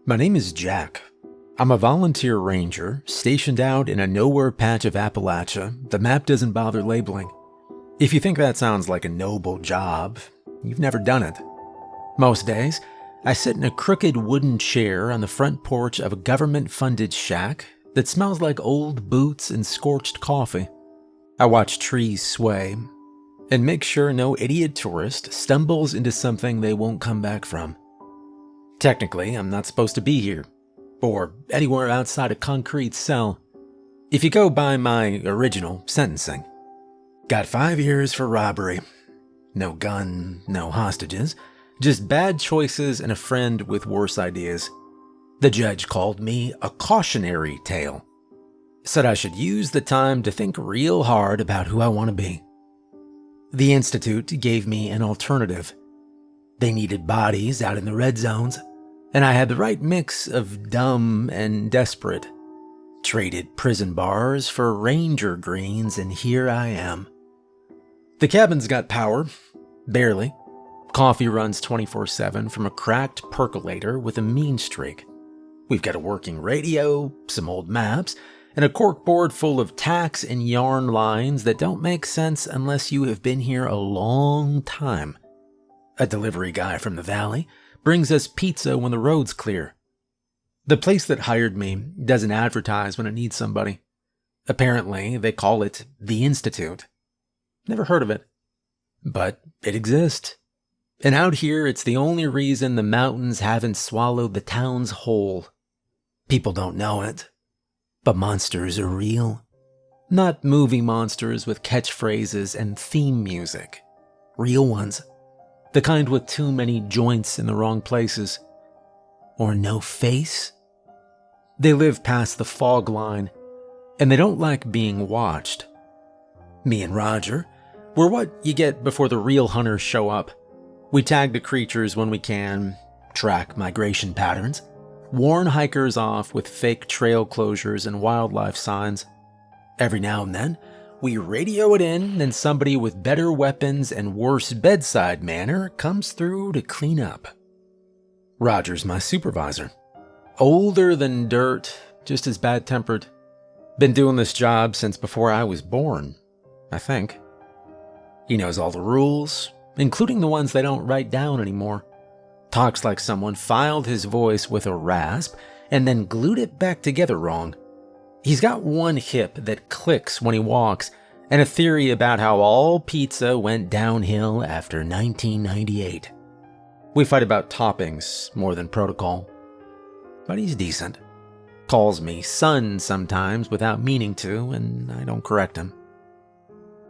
My name is Jack. I'm a volunteer ranger stationed out in a nowhere patch of Appalachia the map doesn't bother labeling. If you think that sounds like a noble job, you've never done it. Most days, I sit in a crooked wooden chair on the front porch of a government-funded shack that smells like old boots and scorched coffee. I watch trees sway and make sure no idiot tourist stumbles into something they won't come back from. Technically, I'm not supposed to be here, or anywhere outside a concrete cell, if you go by my original sentencing. Got 5 years for robbery. No gun, no hostages, just bad choices and a friend with worse ideas. The judge called me a cautionary tale. Said I should use the time to think real hard about who I want to be. The Institute gave me an alternative. They needed bodies out in the red zones, and I had the right mix of dumb and desperate. Traded prison bars for ranger greens, and here I am. The cabin's got power, barely. Coffee runs 24/7 from a cracked percolator with a mean streak. We've got a working radio, some old maps, and a corkboard full of tacks and yarn lines that don't make sense unless you have been here a long time. A delivery guy from the valley brings us pizza when the road's clear. The place that hired me doesn't advertise when it needs somebody. Apparently, they call it the Institute. Never heard of it, but it exists. And out here, it's the only reason the mountains haven't swallowed the town's whole. People don't know it, but monsters are real. Not movie monsters with catchphrases and theme music. Real ones. The kind with too many joints in the wrong places. Or no face. They live past the fog line, and they don't like being watched. Me and Roger, we're what you get before the real hunters show up. We tag the creatures when we can, track migration patterns, warn hikers off with fake trail closures and wildlife signs. Every now and then, we radio it in, and somebody with better weapons and worse bedside manner comes through to clean up. Roger's my supervisor. Older than dirt, just as bad-tempered. Been doing this job since before I was born, I think. He knows all the rules, including the ones they don't write down anymore. Talks like someone filed his voice with a rasp and then glued it back together wrong. He's got one hip that clicks when he walks, and a theory about how all pizza went downhill after 1998. We fight about toppings more than protocol. But he's decent. Calls me son sometimes without meaning to, and I don't correct him.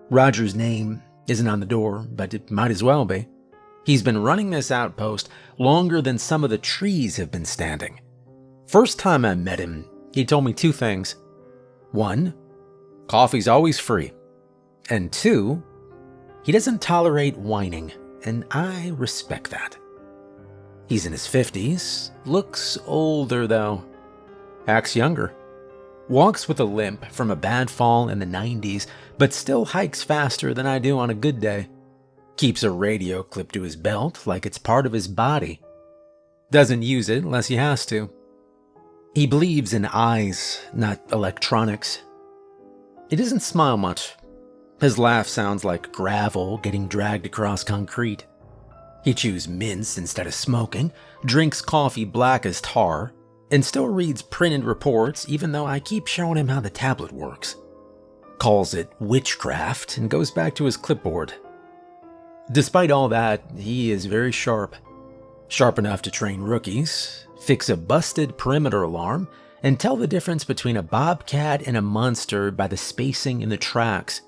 Roger's name isn't on the door, but it might as well be. He's been running this outpost longer than some of the trees have been standing. First time I met him, he told me 2 things. 1, coffee's always free. And 2, he doesn't tolerate whining, and I respect that. He's in his 50s, looks older though. Acts younger. Walks with a limp from a bad fall in the 90s, but still hikes faster than I do on a good day. Keeps a radio clipped to his belt like it's part of his body. Doesn't use it unless he has to. He believes in eyes, not electronics. He doesn't smile much. His laugh sounds like gravel getting dragged across concrete. He chews mints instead of smoking, drinks coffee black as tar, and still reads printed reports even though I keep showing him how the tablet works. Calls it witchcraft and goes back to his clipboard. Despite all that, he is very sharp. Sharp enough to train rookies, fix a busted perimeter alarm, and tell the difference between a bobcat and a monster by the spacing in the tracks.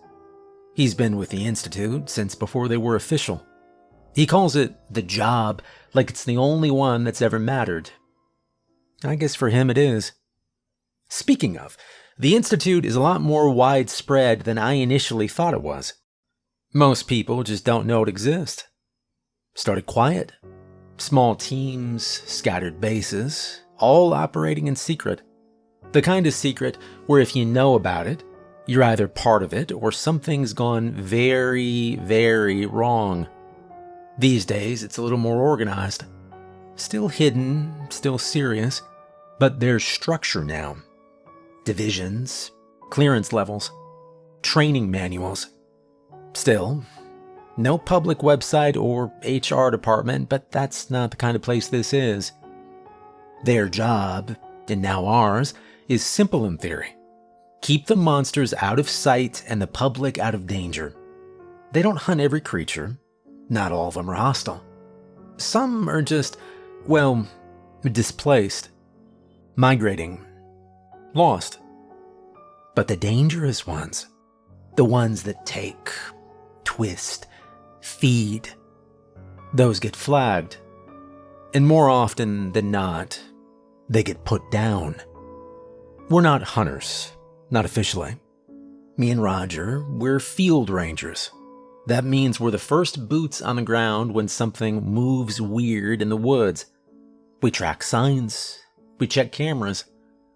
He's been with the Institute since before they were official. He calls it the job like it's the only one that's ever mattered. I guess for him it is. Speaking of, the Institute is a lot more widespread than I initially thought it was. Most people just don't know it exists. Started quiet. Small teams, scattered bases, all operating in secret. The kind of secret where if you know about it, you're either part of it or something's gone very, very wrong. These days, it's a little more organized. Still hidden, still serious, but there's structure now. Divisions, clearance levels, training manuals. Still, no public website or HR department, but that's not the kind of place this is. Their job, and now ours, is simple in theory. Keep the monsters out of sight and the public out of danger. They don't hunt every creature. Not all of them are hostile. Some are just, well, displaced, migrating, lost. But the dangerous ones, the ones that take, twist, feed, those get flagged. And more often than not, they get put down. We're not hunters, not officially. Me and Roger, we're field rangers. That means we're the first boots on the ground when something moves weird in the woods. We track signs, we check cameras,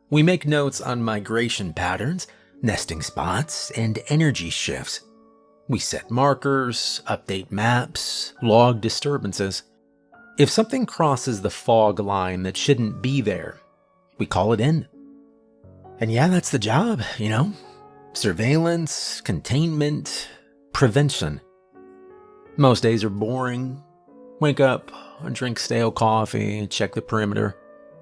we make notes on migration patterns, nesting spots, and energy shifts. We set markers, update maps, log disturbances. If something crosses the fog line that shouldn't be there, we call it in. And yeah, that's the job, you know? Surveillance, containment, prevention. Most days are boring. Wake up, drink stale coffee, check the perimeter.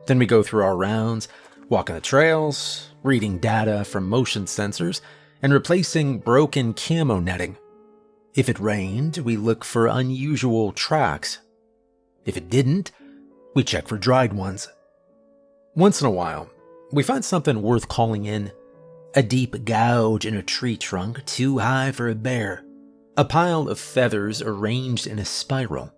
Then we go through our rounds, walking the trails, reading data from motion sensors, and replacing broken camo netting. If it rained, we look for unusual tracks. If it didn't, we check for dried ones. Once in a while, we find something worth calling in. A deep gouge in a tree trunk too high for a bear. A pile of feathers arranged in a spiral.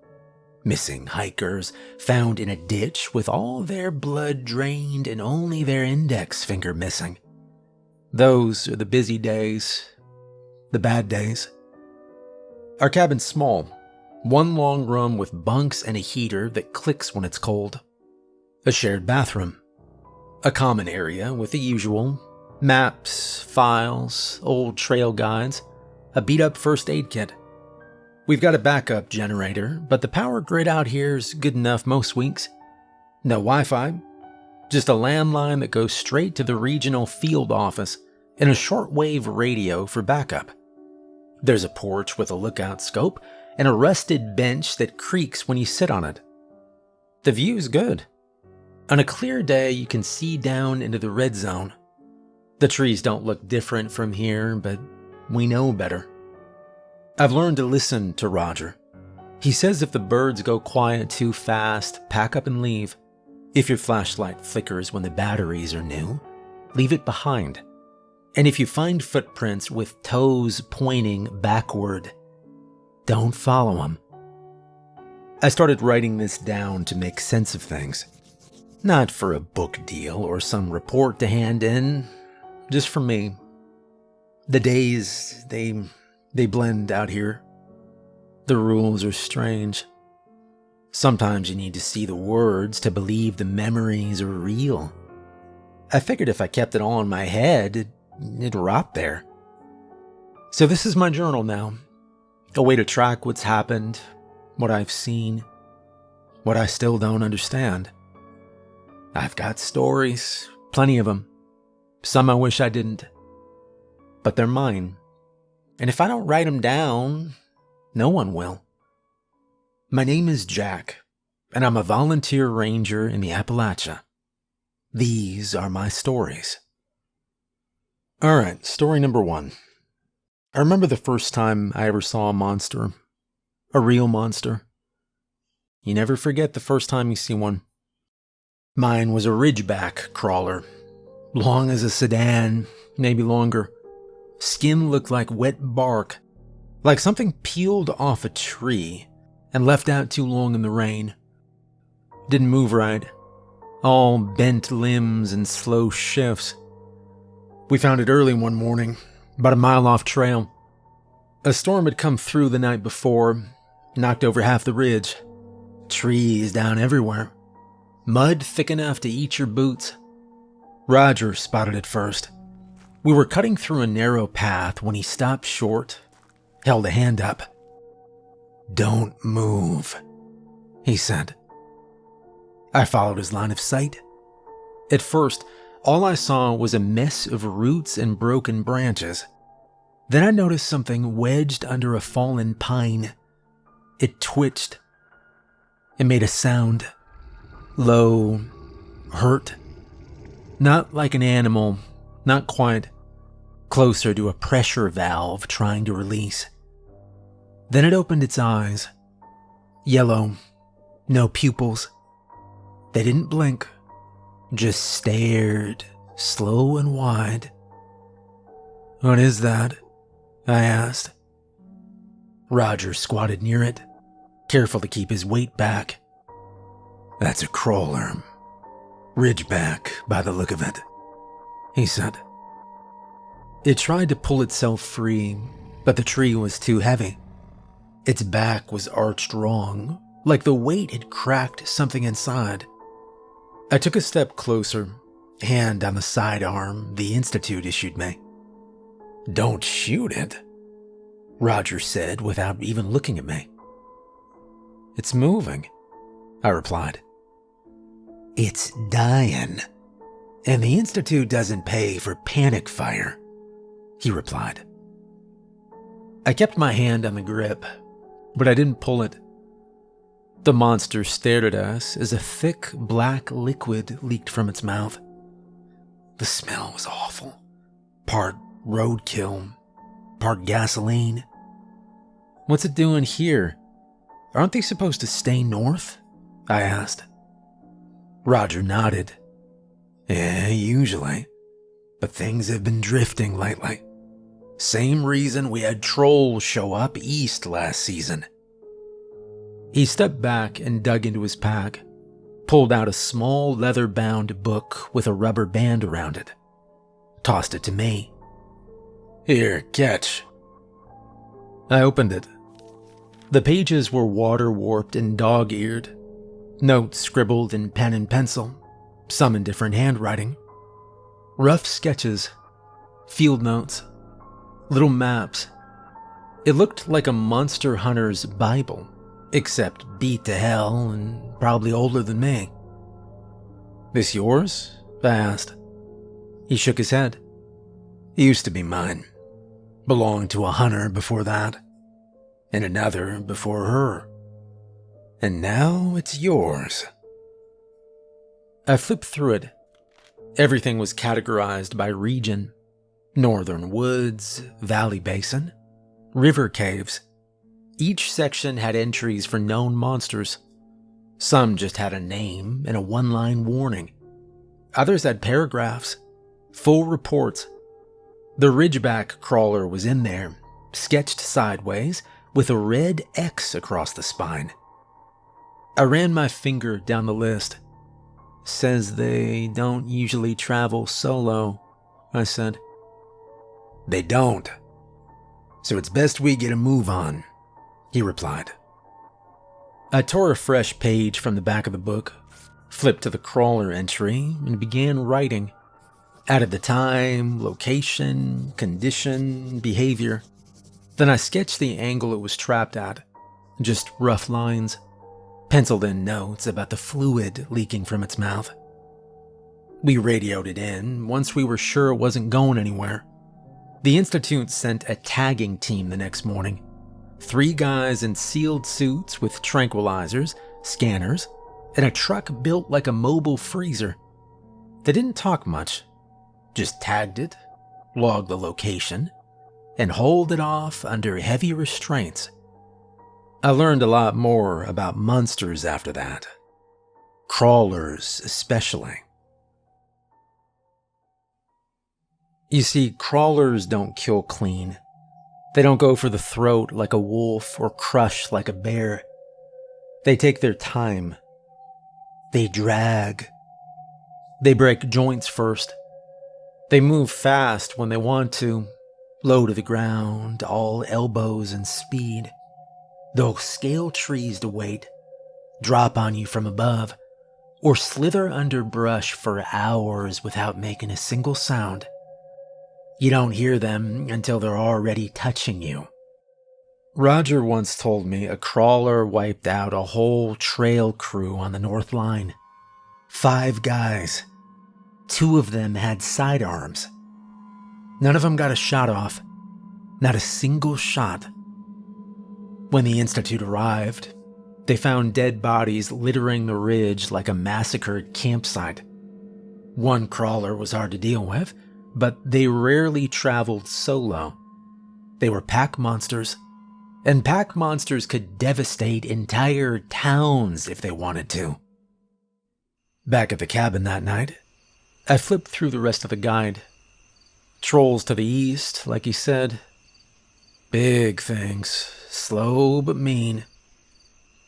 Missing hikers found in a ditch with all their blood drained and only their index finger missing. Those are the busy days, the bad days. Our cabin's small. One long room with bunks and a heater that clicks when it's cold. A shared bathroom. A common area with the usual maps, files, old trail guides, a beat-up first aid kit. We've got a backup generator, but the power grid out here is good enough most weeks. No Wi-Fi, just a landline that goes straight to the regional field office and a shortwave radio for backup. There's a porch with a lookout scope and a rusted bench that creaks when you sit on it. The view's good. On a clear day, you can see down into the red zone. The trees don't look different from here, but we know better. I've learned to listen to Roger. He says if the birds go quiet too fast, pack up and leave. If your flashlight flickers when the batteries are new, leave it behind. And if you find footprints with toes pointing backward, don't follow them. I started writing this down to make sense of things. Not for a book deal or some report to hand in, just for me. The days, they blend out here. The rules are strange. Sometimes you need to see the words to believe the memories are real. I figured if I kept it all in my head, it'd rot there. So this is my journal now. A way to track what's happened, what I've seen, what I still don't understand. I've got stories, plenty of them. Some I wish I didn't. But they're mine. And if I don't write them down, no one will. My name is Jack, and I'm a volunteer ranger in the Appalachia. These are my stories. Alright, story number 1. I remember the first time I ever saw a monster. A real monster. You never forget the first time you see one. Mine was a ridgeback crawler. Long as a sedan, maybe longer. Skin looked like wet bark, like something peeled off a tree and left out too long in the rain. Didn't move right. All bent limbs and slow shifts. We found it early one morning, about a mile off trail. A storm had come through the night before, knocked over half the ridge. Trees down everywhere. Mud thick enough to eat your boots. Roger spotted it first. We were cutting through a narrow path when he stopped short, held a hand up. "Don't move," he said. I followed his line of sight. At first, all I saw was a mess of roots and broken branches. Then I noticed something wedged under a fallen pine. It twitched. It made a sound. Low, hurt. Not like an animal, not quite. Closer to a pressure valve trying to release. Then it opened its eyes. Yellow, no pupils. They didn't blink, just stared, slow and wide. "What is that?" I asked. Roger squatted near it, careful to keep his weight back. "That's a crawler. Ridgeback, by the look of it," he said. It tried to pull itself free, but the tree was too heavy. Its back was arched wrong, like the weight had cracked something inside. I took a step closer, hand on the sidearm the Institute issued me. "Don't shoot it," Roger said without even looking at me. "It's moving," I replied. "It's dying, and the Institute doesn't pay for panic fire," he replied. I kept my hand on the grip, but I didn't pull it. The monster stared at us as a thick black liquid leaked from its mouth. The smell was awful. Part roadkill, part gasoline. "What's it doing here? Aren't they supposed to stay north?" I asked. Roger nodded. "Yeah, usually. But things have been drifting lately. Same reason we had trolls show up east last season." He stepped back and dug into his pack, pulled out a small leather-bound book with a rubber band around it, tossed it to me. "Here, catch." I opened it. The pages were water-warped and dog-eared, notes scribbled in pen and pencil, some in different handwriting. Rough sketches, field notes, little maps. It looked like a monster hunter's Bible, except beat to hell and probably older than me. "This yours?" I asked. He shook his head. "It used to be mine. Belonged to a hunter before that, and another before her. And now it's yours." I flipped through it. Everything was categorized by region. Northern woods, valley basin, river caves. Each section had entries for known monsters. Some just had a name and a one-line warning. Others had paragraphs, full reports. The Ridgeback crawler was in there, sketched sideways with a red X across the spine. I ran my finger down the list. "Says they don't usually travel solo," I said. "They don't. So it's best we get a move on," he replied. I tore a fresh page from the back of the book, flipped to the crawler entry, and began writing. Added the time, location, condition, behavior. Then I sketched the angle it was trapped at, just rough lines. Penciled in notes about the fluid leaking from its mouth. We radioed it in once we were sure it wasn't going anywhere. The Institute sent a tagging team the next morning. 3 guys in sealed suits with tranquilizers, scanners, and a truck built like a mobile freezer. They didn't talk much, just tagged it, logged the location, and hauled it off under heavy restraints. I learned a lot more about monsters after that. Crawlers, especially. You see, crawlers don't kill clean. They don't go for the throat like a wolf or crush like a bear. They take their time. They drag. They break joints first. They move fast when they want to, low to the ground, all elbows and speed. They'll scale trees to wait, drop on you from above, or slither under brush for hours without making a single sound. You don't hear them until they're already touching you. Roger once told me a crawler wiped out a whole trail crew on the North Line. 5 guys. 2 of them had sidearms. None of them got a shot off. Not a single shot. When the Institute arrived, they found dead bodies littering the ridge like a massacred campsite. One crawler was hard to deal with, but they rarely traveled solo. They were pack monsters, and pack monsters could devastate entire towns if they wanted to. Back at the cabin that night, I flipped through the rest of the guide. Trolls to the east, like he said. Big things, slow but mean.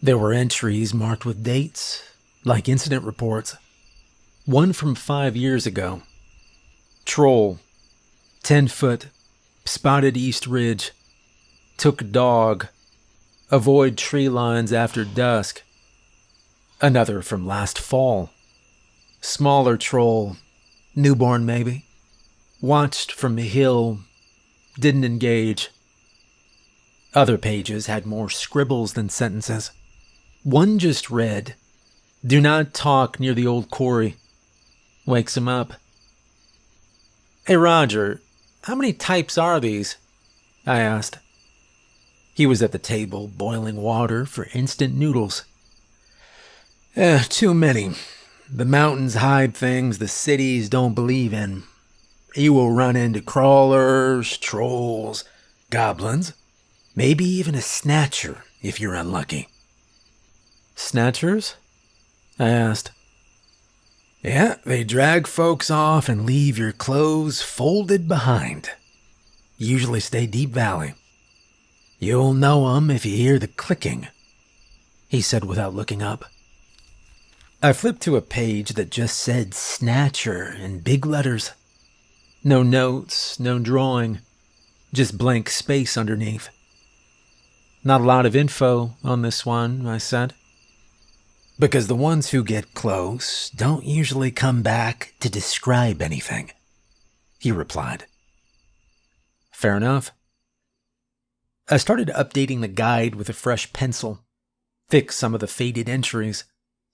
There were entries marked with dates, like incident reports. One from 5 years ago. Troll, 10 foot, spotted East Ridge. Took dog. Avoid tree lines after dusk. Another from last fall. Smaller troll, newborn maybe. Watched from a hill, didn't engage. Other pages had more scribbles than sentences. One just read, "Do not talk near the old quarry. Wakes him up." "Hey Roger, how many types are these?" I asked. He was at the table boiling water for instant noodles. Too many. The mountains hide things the cities don't believe in. You will run into crawlers, trolls, goblins, maybe even a snatcher if you're unlucky." "Snatchers?" I asked. "Yeah, they drag folks off and leave your clothes folded behind. Usually stay Deep Valley. You'll know 'em if you hear the clicking," he said without looking up. I flipped to a page that just said Snatcher in big letters. No notes, no drawing, just blank space underneath. "Not a lot of info on this one," I said. "Because the ones who get close don't usually come back to describe anything," he replied. Fair enough. I started updating the guide with a fresh pencil, fixed some of the faded entries,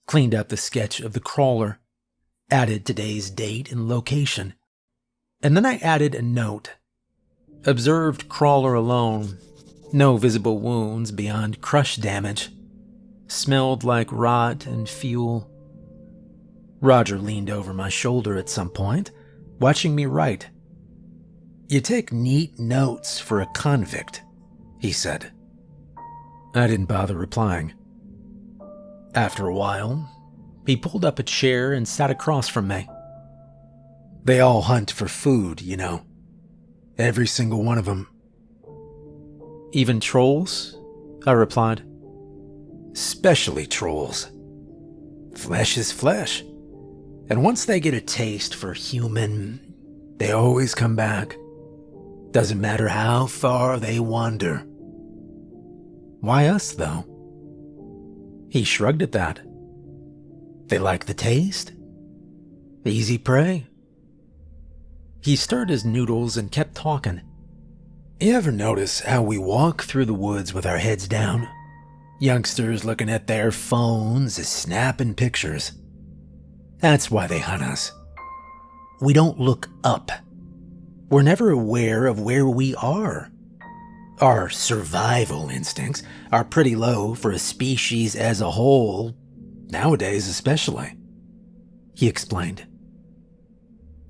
cleaned up the sketch of the crawler, added today's date and location, and then I added a note. Observed crawler alone, no visible wounds beyond crush damage. Smelled like rot and fuel. Roger leaned over my shoulder at some point, watching me write. "You take neat notes for a convict," he said. I didn't bother replying. After a while, he pulled up a chair and sat across from me. "They all hunt for food, you know. Every single one of them." "Even trolls?" I replied. "Especially trolls. Flesh is flesh. And once they get a taste for human, they always come back. Doesn't matter how far they wander." "Why us, though?" He shrugged at that. "They like the taste. Easy prey." He stirred his noodles and kept talking. "You ever notice how we walk through the woods with our heads down? Youngsters looking at their phones, snapping pictures. That's why they hunt us. We don't look up. We're never aware of where we are. Our survival instincts are pretty low for a species as a whole, nowadays especially," he explained.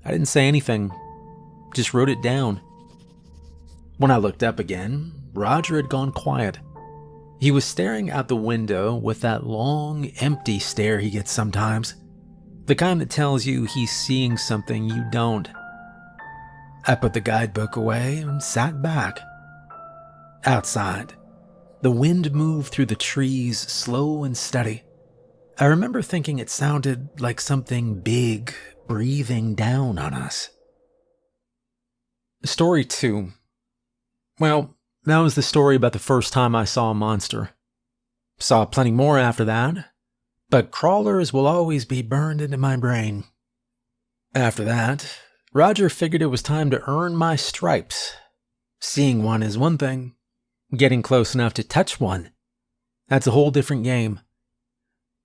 I didn't say anything, just wrote it down. When I looked up again, Roger had gone quiet. He was staring out the window with that long, empty stare he gets sometimes, the kind that tells you he's seeing something you don't. I put the guidebook away and sat back. Outside, the wind moved through the trees slow and steady. I remember thinking it sounded like something big breathing down on us. Story 2. Well, that was the story about the first time I saw a monster. Saw plenty more after that, but crawlers will always be burned into my brain. After that, Roger figured it was time to earn my stripes. Seeing one is one thing. Getting close enough to touch one, that's a whole different game.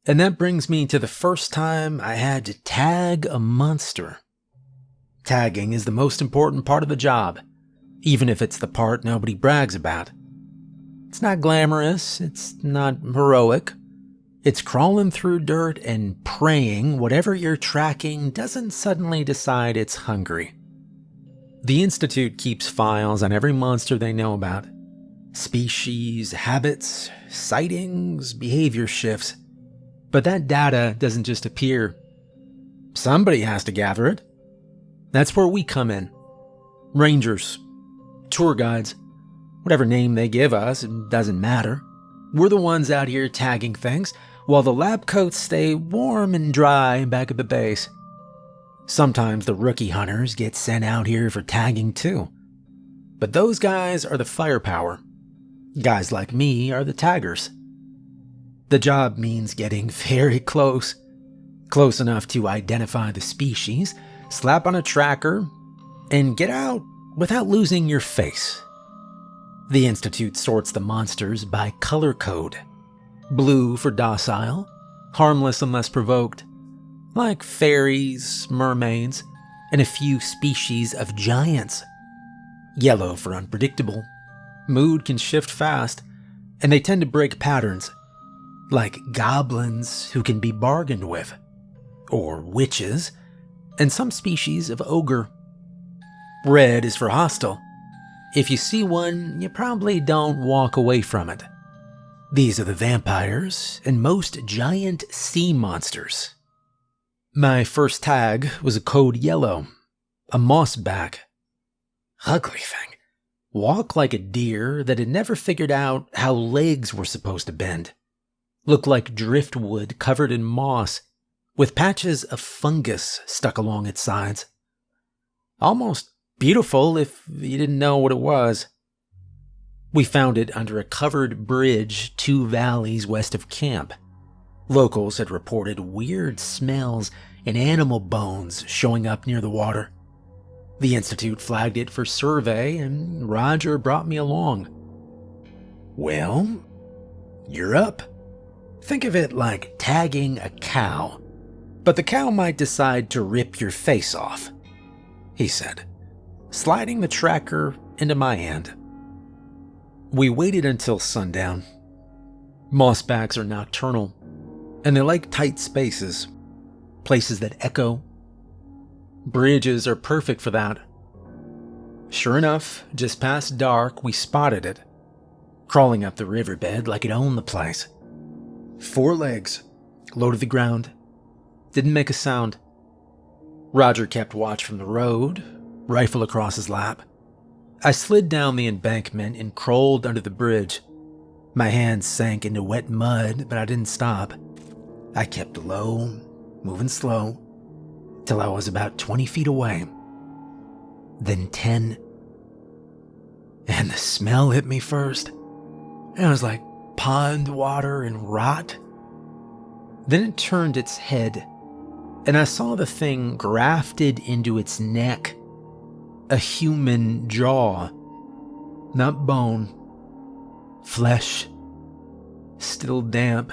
And that brings me to the first time I had to tag a monster. Tagging is the most important part of the job, even if it's the part nobody brags about. It's not glamorous, it's not heroic. It's crawling through dirt and praying whatever you're tracking doesn't suddenly decide it's hungry. The Institute keeps files on every monster they know about. Species, habits, sightings, behavior shifts. But that data doesn't just appear. Somebody has to gather it. That's where we come in. Rangers, tour guides, whatever name they give us, it doesn't matter. We're the ones out here tagging things, while the lab coats stay warm and dry back at the base. Sometimes the rookie hunters get sent out here for tagging too. But those guys are the firepower. Guys like me are the taggers. The job means getting very close. Close enough to identify the species, slap on a tracker, and get out without losing your face. The Institute sorts the monsters by color code. Blue for docile, harmless unless provoked, like fairies, mermaids, and a few species of giants. Yellow for unpredictable. Mood can shift fast, and they tend to break patterns, like goblins who can be bargained with, or witches, and some species of ogre. Red is for hostile. If you see one, you probably don't walk away from it. These are the vampires and most giant sea monsters. My first tag was a code yellow, a mossback. Ugly thing. Walk like a deer that had never figured out how legs were supposed to bend. Looked like driftwood covered in moss, with patches of fungus stuck along its sides. Almost beautiful if you didn't know what it was. We found it under a covered bridge 2 valleys west of camp. Locals had reported weird smells and animal bones showing up near the water. The Institute flagged it for survey, and Roger brought me along. Well, you're up. Think of it like tagging a cow, but the cow might decide to rip your face off, he said, sliding the tracker into my hand. We waited until sundown. Mossbacks are nocturnal, and they like tight spaces, places that echo. Bridges are perfect for that. Sure enough, just past dark, we spotted it, crawling up the riverbed like it owned the place. 4 legs, low to the ground, didn't make a sound. Roger kept watch from the road, rifle across his lap. I slid down the embankment and crawled under the bridge. My hands sank into wet mud, but I didn't stop. I kept low, moving slow, till I was about 20 feet away. Then 10. And the smell hit me first. It was like pond water and rot. Then it turned its head, and I saw the thing grafted into its neck. A human jaw, not bone, flesh, still damp,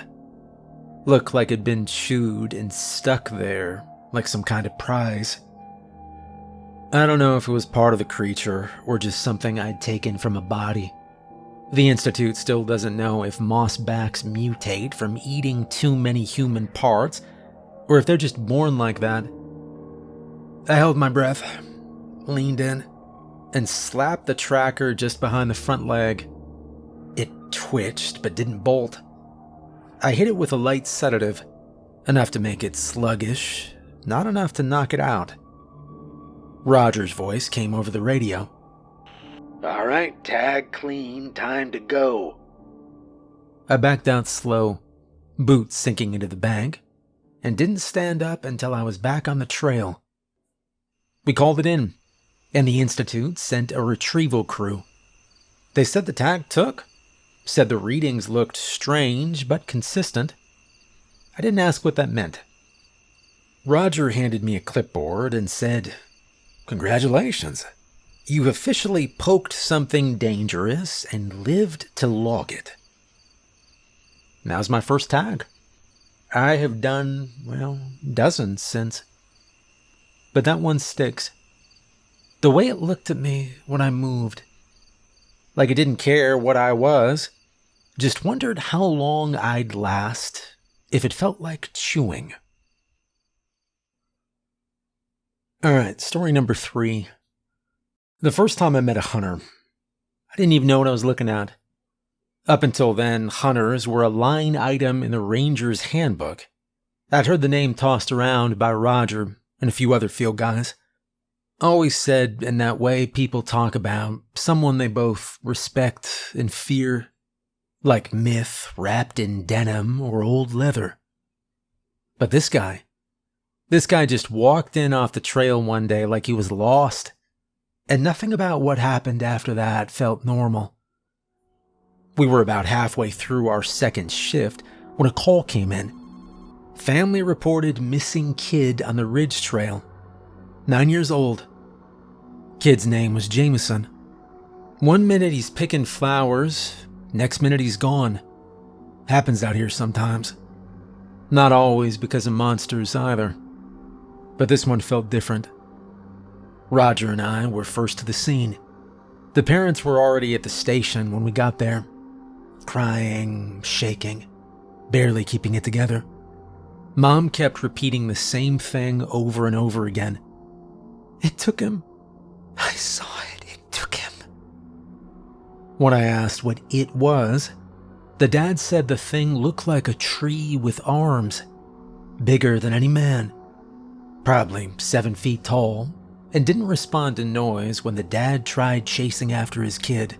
looked like it'd been chewed and stuck there like some kind of prize. I don't know if it was part of the creature or just something I'd taken from a body. The Institute still doesn't know if mossbacks mutate from eating too many human parts, or if they're just born like that. I held my breath, leaned in, and slapped the tracker just behind the front leg. It twitched but didn't bolt. I hit it with a light sedative, enough to make it sluggish, not enough to knock it out. Roger's voice came over the radio. All right, tag clean, time to go. I backed out slow, boots sinking into the bank, and didn't stand up until I was back on the trail. We called it in, and the Institute sent a retrieval crew. They said the tag took, said the readings looked strange but consistent. I didn't ask what that meant. Roger handed me a clipboard and said, "Congratulations. You've officially poked something dangerous and lived to log it." That was my first tag. I have done, well, dozens since. But that one sticks. The way it looked at me when I moved. Like it didn't care what I was. Just wondered how long I'd last if it felt like chewing. Alright, story number 3. The first time I met a hunter, I didn't even know what I was looking at. Up until then, hunters were a line item in the Ranger's handbook. I'd heard the name tossed around by Roger and a few other field guys. Always said in that way people talk about someone they both respect and fear, like myth wrapped in denim or old leather. But this guy just walked in off the trail one day like he was lost, and nothing about what happened after that felt normal. We were about halfway through our second shift when a call came in. Family reported missing kid on the Ridge Trail. 9 years old. Kid's name was Jameson. One minute he's picking flowers, next minute he's gone. Happens out here sometimes. Not always because of monsters either. But this one felt different. Roger and I were first to the scene. The parents were already at the station when we got there. Crying, shaking, barely keeping it together. Mom kept repeating the same thing over and over again. It took him. I saw it. It took him. When I asked what it was, the dad said the thing looked like a tree with arms, bigger than any man, probably 7 feet tall, and didn't respond to noise when the dad tried chasing after his kid.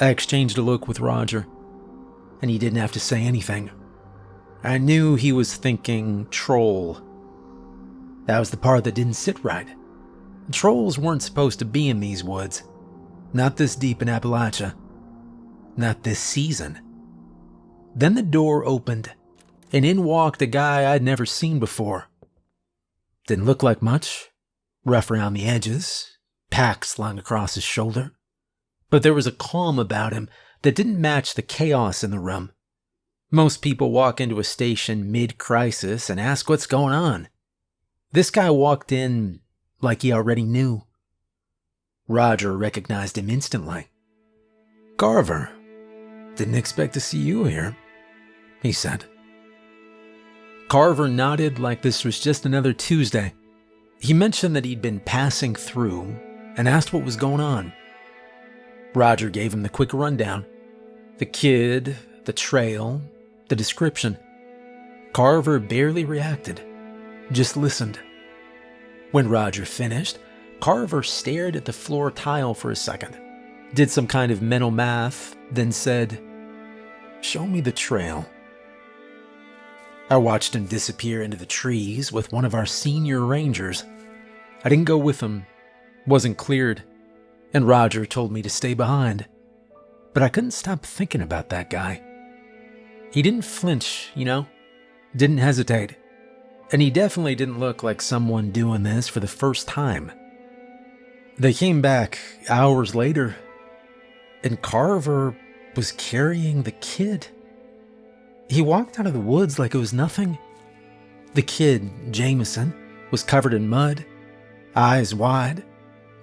I exchanged a look with Roger, and he didn't have to say anything. I knew he was thinking troll. That was the part that didn't sit right. Trolls weren't supposed to be in these woods. Not this deep in Appalachia. Not this season. Then the door opened, and in walked a guy I'd never seen before. Didn't look like much. Rough around the edges, pack slung across his shoulder. But there was a calm about him that didn't match the chaos in the room. Most people walk into a station mid-crisis and ask what's going on. This guy walked in like he already knew. Roger recognized him instantly. "Carver, didn't expect to see you here," he said. Carver nodded like this was just another Tuesday. He mentioned that he'd been passing through and asked what was going on. Roger gave him the quick rundown. The kid, the trail, the description. Carver barely reacted, just listened. When Roger finished, Carver stared at the floor tile for a second, did some kind of mental math, then said, "Show me the trail." I watched him disappear into the trees with one of our senior rangers. I didn't go with him, wasn't cleared, and Roger told me to stay behind. But I couldn't stop thinking about that guy. He didn't flinch, didn't hesitate. And he definitely didn't look like someone doing this for the first time. They came back hours later, and Carver was carrying the kid. He walked out of the woods like it was nothing. The kid, Jameson, was covered in mud, eyes wide,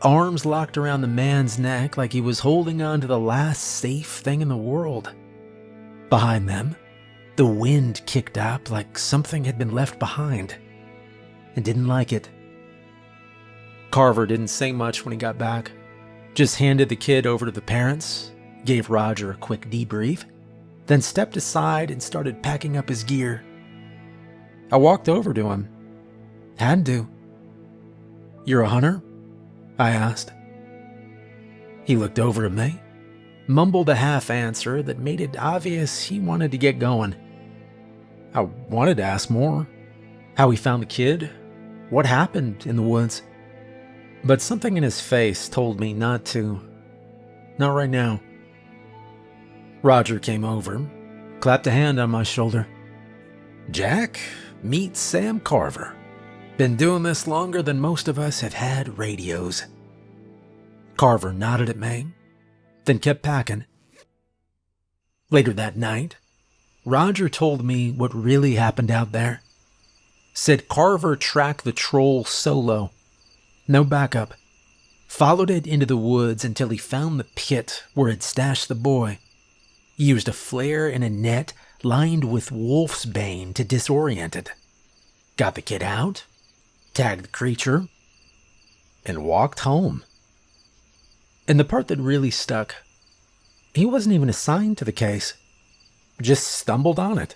arms locked around the man's neck like he was holding on to the last safe thing in the world. Behind them, the wind kicked up like something had been left behind, and didn't like it. Carver didn't say much when he got back, just handed the kid over to the parents, gave Roger a quick debrief, then stepped aside and started packing up his gear. I walked over to him. Had to. "You're a hunter?" I asked. He looked over at me, mumbled a half answer that made it obvious he wanted to get going. I wanted to ask more. How he found the kid, what happened in the woods. But something in his face told me not to. Not right now. Roger came over, clapped a hand on my shoulder. "Jack, meet Sam Carver. Been doing this longer than most of us have had radios." Carver nodded at me, then kept packing. Later that night, Roger told me what really happened out there. Said Carver tracked the troll solo. No backup. Followed it into the woods until he found the pit where it stashed the boy. Used a flare and a net lined with wolf's bane to disorient it. Got the kid out, tagged the creature, and walked home. And the part that really stuck, he wasn't even assigned to the case. Just stumbled on it.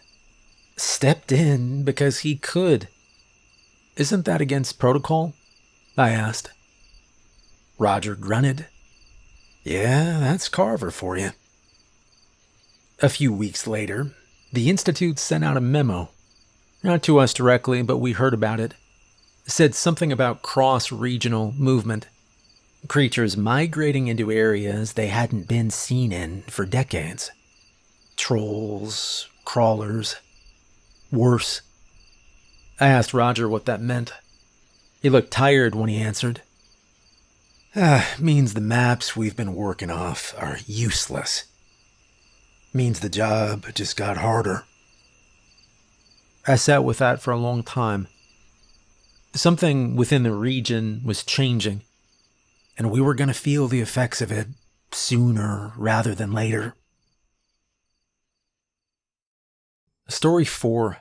Stepped in because he could. Isn't that against protocol? I asked. Roger grunted. Yeah, that's Carver for you. A few weeks later, the Institute sent out a memo. Not to us directly, but we heard about it. Said something about cross-regional movement. Creatures migrating into areas they hadn't been seen in for decades. Trolls, crawlers, worse. I asked Roger what that meant. He looked tired when he answered. Means the maps we've been working off are useless. Means the job just got harder. I sat with that for a long time. Something within the region was changing, and we were going to feel the effects of it sooner rather than later. Story 4.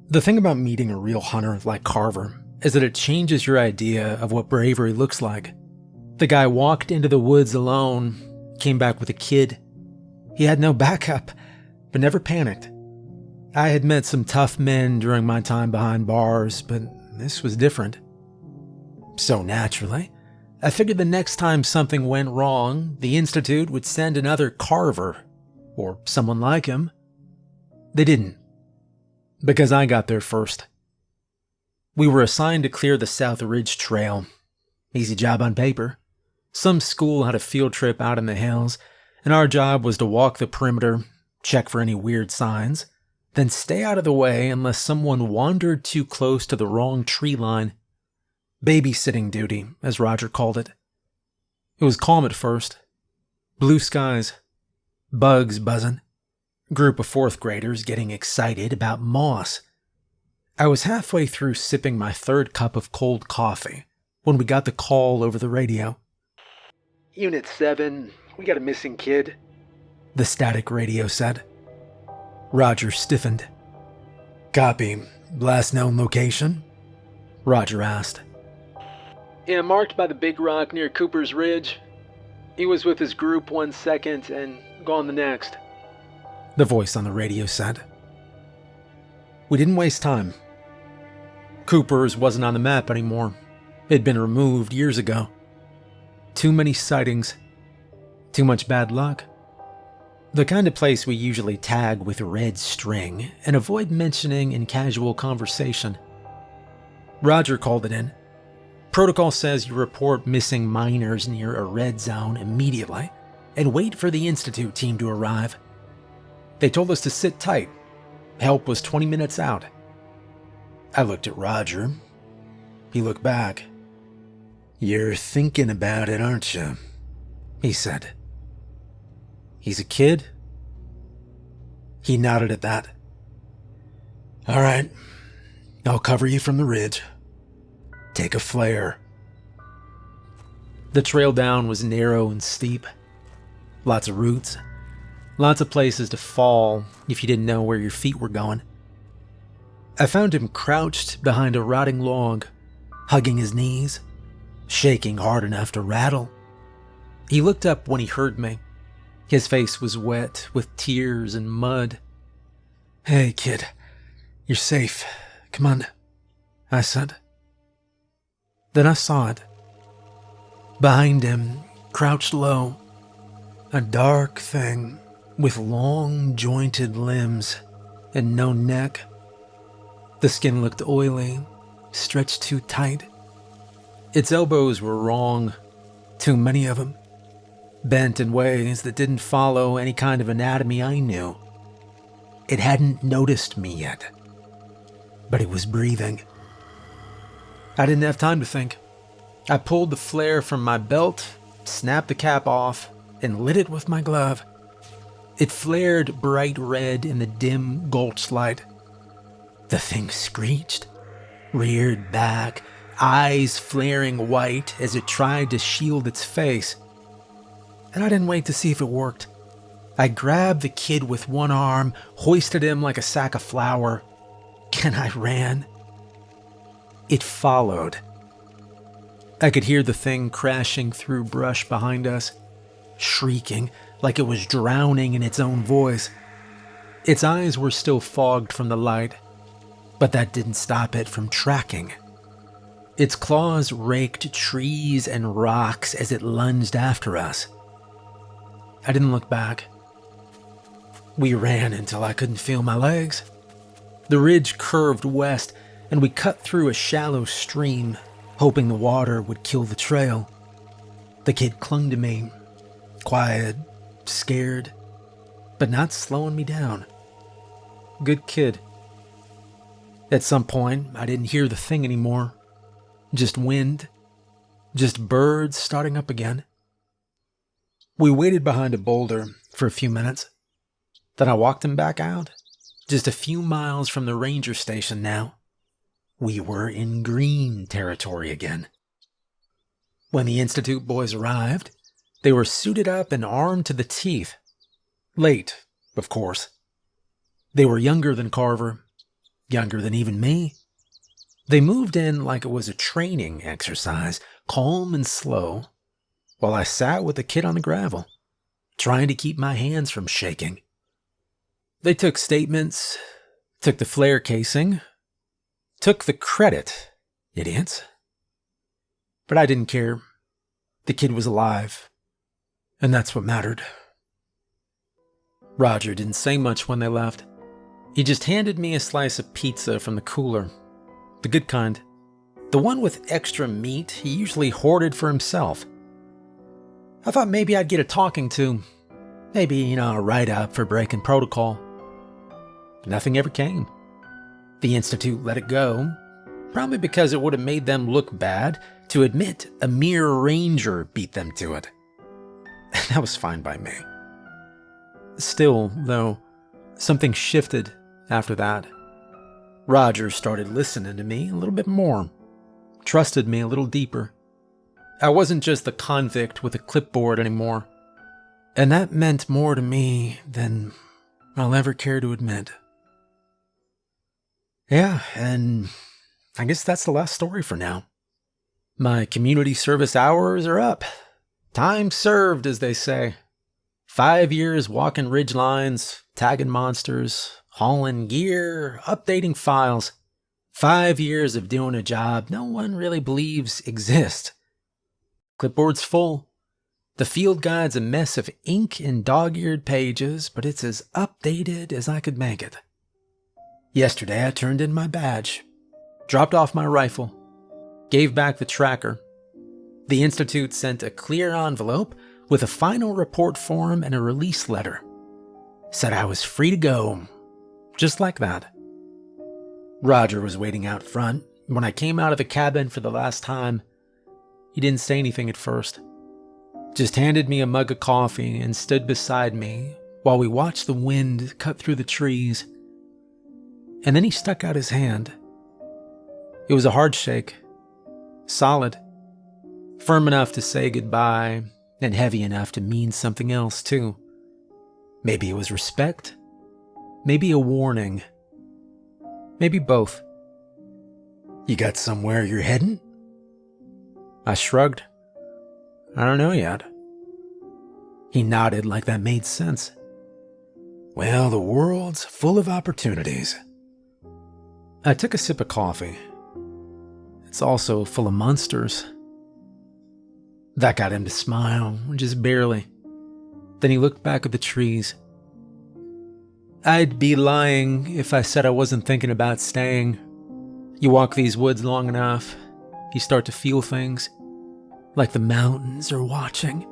The thing about meeting a real hunter like Carver is that it changes your idea of what bravery looks like. The guy walked into the woods alone, came back with a kid. He had no backup, but never panicked. I had met some tough men during my time behind bars, but this was different. So naturally, I figured the next time something went wrong, the Institute would send another Carver, or someone like him. They didn't, because I got there first. We were assigned to clear the South Ridge Trail. Easy job on paper. Some school had a field trip out in the hills, and our job was to walk the perimeter, check for any weird signs, then stay out of the way unless someone wandered too close to the wrong tree line. Babysitting duty, as Roger called it. It was calm at first. Blue skies. Bugs buzzing. Group of 4th graders getting excited about moss. I was halfway through sipping my 3rd cup of cold coffee when we got the call over the radio. Unit 7, we got a missing kid, the static radio said. Roger stiffened. Copy. Last known location? Roger asked. Yeah, marked by the big rock near Cooper's Ridge. He was with his group 1 second and gone the next, the voice on the radio said. We didn't waste time. Cooper's wasn't on the map anymore. It had been removed years ago. Too many sightings. Too much bad luck. The kind of place we usually tag with red string and avoid mentioning in casual conversation. Roger called it in. Protocol says you report missing minors near a red zone immediately and wait for the Institute team to arrive. They told us to sit tight. Help was 20 minutes out. I looked at Roger. He looked back. You're thinking about it, aren't you? He said. He's a kid? He nodded at that. All right. I'll cover you from the ridge. Take a flare. The trail down was narrow and steep. Lots of roots. Lots of places to fall if you didn't know where your feet were going. I found him crouched behind a rotting log, hugging his knees, shaking hard enough to rattle. He looked up when he heard me. His face was wet with tears and mud. Hey, kid, you're safe. Come on, I said. Then I saw it. Behind him, crouched low, a dark thing with long, jointed limbs and no neck. The skin looked oily, stretched too tight. Its elbows were wrong, too many of them, bent in ways that didn't follow any kind of anatomy I knew. It hadn't noticed me yet, but it was breathing. I didn't have time to think. I pulled the flare from my belt, snapped the cap off, and lit it with my glove. It flared bright red in the dim gulch light. The thing screeched, reared back, eyes flaring white as it tried to shield its face. And I didn't wait to see if it worked. I grabbed the kid with one arm, hoisted him like a sack of flour, and I ran. It followed. I could hear the thing crashing through brush behind us, shrieking like it was drowning in its own voice. Its eyes were still fogged from the light, but that didn't stop it from tracking. Its claws raked trees and rocks as it lunged after us. I didn't look back. We ran until I couldn't feel my legs. The ridge curved west, and we cut through a shallow stream, hoping the water would kill the trail. The kid clung to me, quiet, scared, but not slowing me down. Good kid. At some point, I didn't hear the thing anymore. Just wind. Just birds starting up again. We waited behind a boulder for a few minutes. Then I walked him back out. Just a few miles from the ranger station now. We were in green territory again. When the Institute boys arrived, they were suited up and armed to the teeth. Late, of course. They were younger than Carver, younger than even me. They moved in like it was a training exercise, calm and slow, while I sat with the kid on the gravel, trying to keep my hands from shaking. They took statements, took the flare casing, took the credit, idiots. But I didn't care. The kid was alive, and that's what mattered. Roger didn't say much when they left. He just handed me a slice of pizza from the cooler. The good kind. The one with extra meat he usually hoarded for himself. I thought maybe I'd get a talking to. Maybe, a write-up for breaking protocol. But nothing ever came. The Institute let it go, probably because it would have made them look bad to admit a mere ranger beat them to it. That was fine by me. Still, though, something shifted after that. Roger started listening to me a little bit more, trusted me a little deeper. I wasn't just the convict with a clipboard anymore, and that meant more to me than I'll ever care to admit. Yeah, and I guess that's the last story for now. My community service hours are up. Time served, as they say. 5 years walking ridge lines, tagging monsters, hauling gear, updating files. 5 years of doing a job no one really believes exists. Clipboard's full. The field guide's a mess of ink and dog-eared pages, but it's as updated as I could make it. Yesterday I turned in my badge, dropped off my rifle, gave back the tracker. The Institute sent a clear envelope with a final report form and a release letter. Said I was free to go, just like that. Roger was waiting out front. When I came out of the cabin for the last time, he didn't say anything at first. Just handed me a mug of coffee and stood beside me while we watched the wind cut through the trees. And then he stuck out his hand. It was a hard shake, solid, firm enough to say goodbye, and heavy enough to mean something else too. Maybe it was respect, maybe a warning, maybe both. You got somewhere you're heading? I shrugged. I don't know yet. He nodded like that made sense. Well, the world's full of opportunities. I took a sip of coffee. It's also full of monsters. That got him to smile, just barely. Then he looked back at the trees. I'd be lying if I said I wasn't thinking about staying. You walk these woods long enough, you start to feel things. Like the mountains are watching.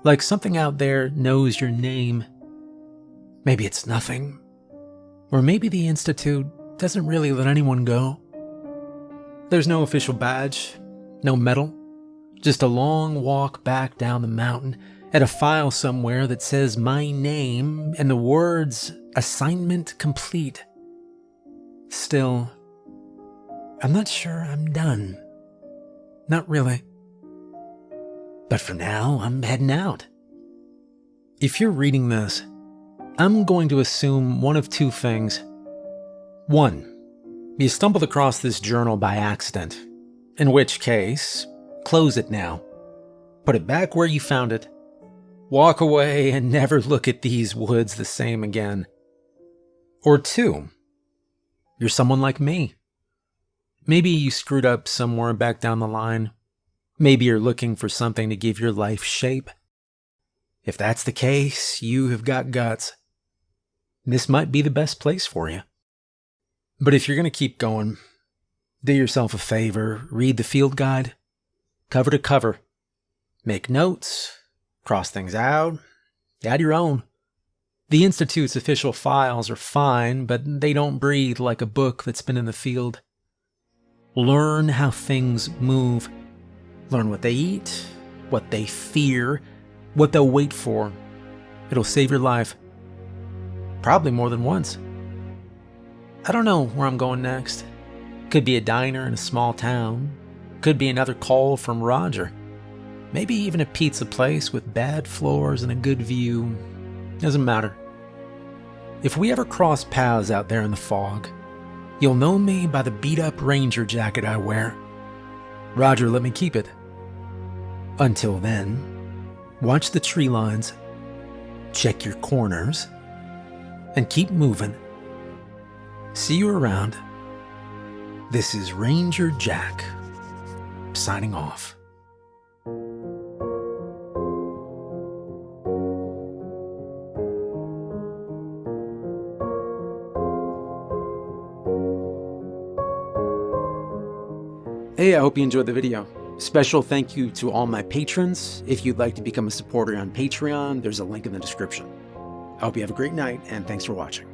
Like something out there knows your name. Maybe it's nothing. Or maybe the Institute doesn't really let anyone go. There's no official badge, no medal, just a long walk back down the mountain at a file somewhere that says my name and the words assignment complete. Still, I'm not sure I'm done. Not really. But for now, I'm heading out. If you're reading this, I'm going to assume one of two things. One, you stumbled across this journal by accident, in which case, close it now. Put it back where you found it. Walk away and never look at these woods the same again. Or two, you're someone like me. Maybe you screwed up somewhere back down the line. Maybe you're looking for something to give your life shape. If that's the case, you have got guts. This might be the best place for you. But if you're going to keep going, do yourself a favor, read the field guide, cover to cover. Make notes, cross things out, add your own. The Institute's official files are fine, but they don't breathe like a book that's been in the field. Learn how things move. Learn what they eat, what they fear, what they'll wait for. It'll save your life. Probably more than once. I don't know where I'm going next. Could be a diner in a small town. Could be another call from Roger. Maybe even a pizza place with bad floors and a good view. Doesn't matter. If we ever cross paths out there in the fog, you'll know me by the beat-up ranger jacket I wear. Roger let me keep it. Until then, watch the tree lines, check your corners, and keep moving. See you around. This is Ranger Jack, signing off. Hey, I hope you enjoyed the video. Special thank you to all my patrons. If you'd like to become a supporter on Patreon, there's a link in the description. I hope you have a great night, and thanks for watching.